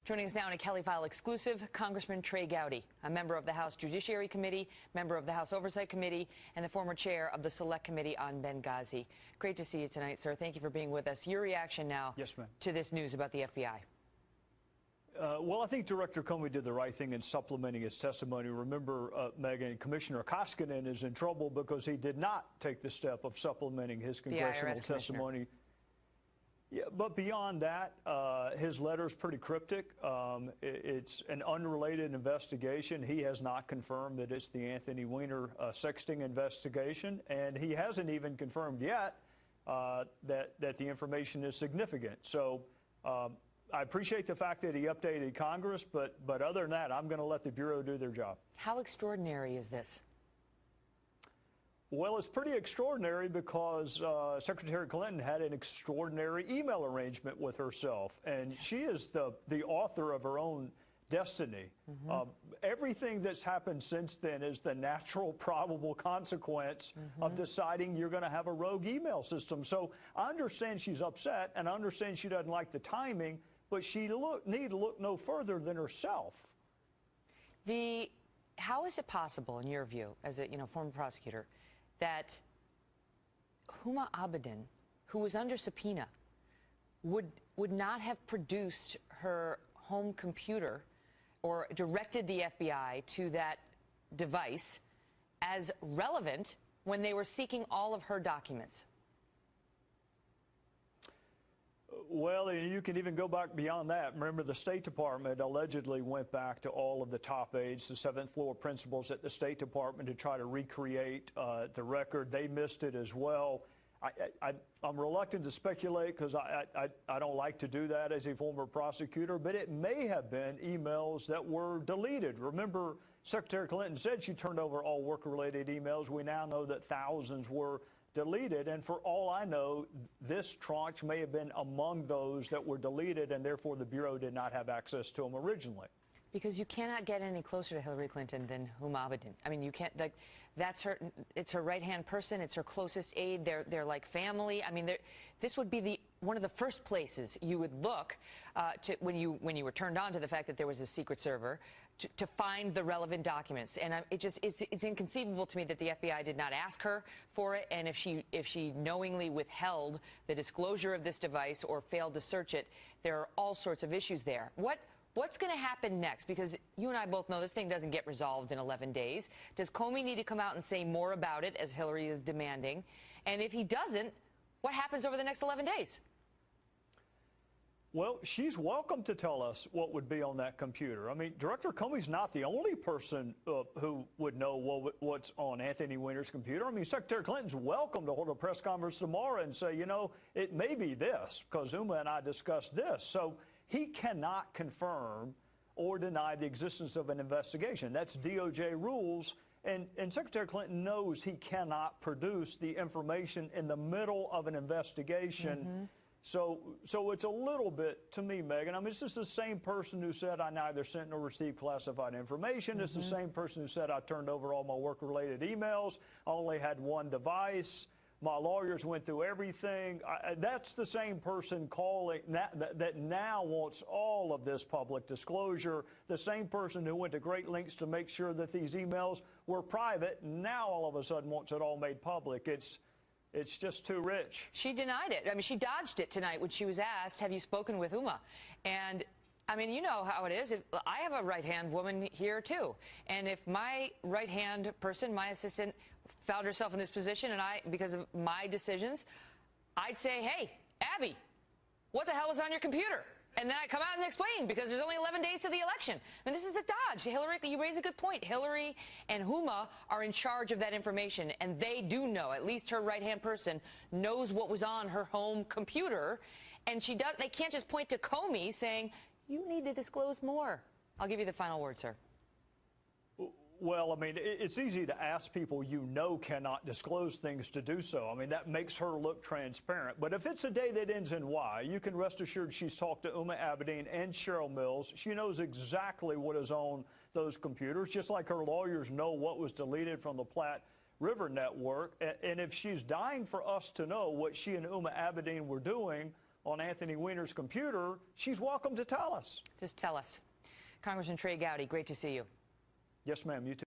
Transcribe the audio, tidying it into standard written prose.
Joining us now in a Kelly File exclusive, Congressman Trey Gowdy, a member of the House Judiciary Committee, member of the House Oversight Committee, and the former chair of the Select Committee on Benghazi. Great to see you tonight, sir. Thank you for being with us. Your reaction now to this news about the FBI. Well, I think Director Comey did the right thing in supplementing his testimony. Remember, Megan, Commissioner Koskinen is in trouble because he did not take the step of supplementing his congressional testimony. Yeah, but beyond that, his letter is pretty cryptic. It's an unrelated investigation. He has not confirmed that it's the Anthony Weiner sexting investigation, and he hasn't even confirmed yet that the information is significant. So I appreciate the fact that he updated Congress, but other than that, I'm going to let the Bureau do their job. How extraordinary is this? Well, it's pretty extraordinary because Secretary Clinton had an extraordinary email arrangement with herself, and she is the author of her own destiny. Everything that's happened since then is the natural, probable consequence of deciding you're going to have a rogue email system. So I understand she's upset, and I understand she doesn't like the timing, but she need to look no further than herself. How is it possible, in your view, as a former prosecutor, that Huma Abedin, who was under subpoena, would not have produced her home computer or directed the FBI to that device as relevant when they were seeking all of her documents? Well, you can even go back beyond that. Remember, the State Department allegedly went back to all of the top aides, the seventh floor principals at the State Department, to try to recreate the record. They missed it as well. I'm reluctant to speculate because I don't like to do that as a former prosecutor, but it may have been emails that were deleted. Remember, Secretary Clinton said she turned over all work-related emails. We now know that thousands were deleted, and for all I know, this tranche may have been among those that were deleted, and therefore the Bureau did not have access to them originally. Because you cannot get any closer to Hillary Clinton than Huma Abedin. I mean, you can't, that's her, it's her right-hand person, it's her closest aide, they're like family. I mean, this would be one of the first places you would look to when you were turned on to the fact that there was a secret server to find the relevant documents. And it's inconceivable to me that the FBI did not ask her for it, and if she knowingly withheld the disclosure of this device or failed to search it, there are all sorts of issues there. What's going to happen next? Because you and I both know this thing doesn't get resolved in 11 days. Does Comey need to come out and say more about it, as Hillary is demanding? And if he doesn't, what happens over the next 11 days? Well, she's welcome to tell us what would be on that computer. I mean, Director Comey's not the only person who would know what's on Anthony Weiner's computer. I mean, Secretary Clinton's welcome to hold a press conference tomorrow and say, it may be this, because Huma and I discussed this. So he cannot confirm or deny the existence of an investigation. That's DOJ rules. And Secretary Clinton knows he cannot produce the information in the middle of an investigation. So it's a little bit, to me, Megan, I mean, it's just the same person who said I neither sent nor received classified information. It's the same person who said I turned over all my work-related emails. I only had one device. My lawyers went through everything. That's the same person calling that now wants all of this public disclosure. The same person who went to great lengths to make sure that these emails were private, now all of a sudden wants it all made public. It's just too rich. She denied it. I mean, she dodged it tonight when she was asked, have you spoken with Huma? And I mean, you know how it is. I have a right-hand woman here, too. And if my right-hand person, my assistant, found herself in this position and because of my decisions, I'd say, hey, Abby, what the hell is on your computer? And then I come out and explain, because there's only 11 days to the election. I mean, this is a dodge. Hillary, you raise a good point. Hillary and Huma are in charge of that information, and they do know, at least her right-hand person knows what was on her home computer, and they can't just point to Comey saying, you need to disclose more. I'll give you the final word, sir. Well, I mean, it's easy to ask people cannot disclose things to do so. I mean, that makes her look transparent. But if it's a day that ends in Y, you can rest assured she's talked to Huma Abedin and Cheryl Mills. She knows exactly what is on those computers, just like her lawyers know what was deleted from the Platte River Network. And if she's dying for us to know what she and Huma Abedin were doing, on Anthony Weiner's computer, she's welcome to tell us. Just tell us. Congressman Trey Gowdy, great to see you. Yes, ma'am. You too.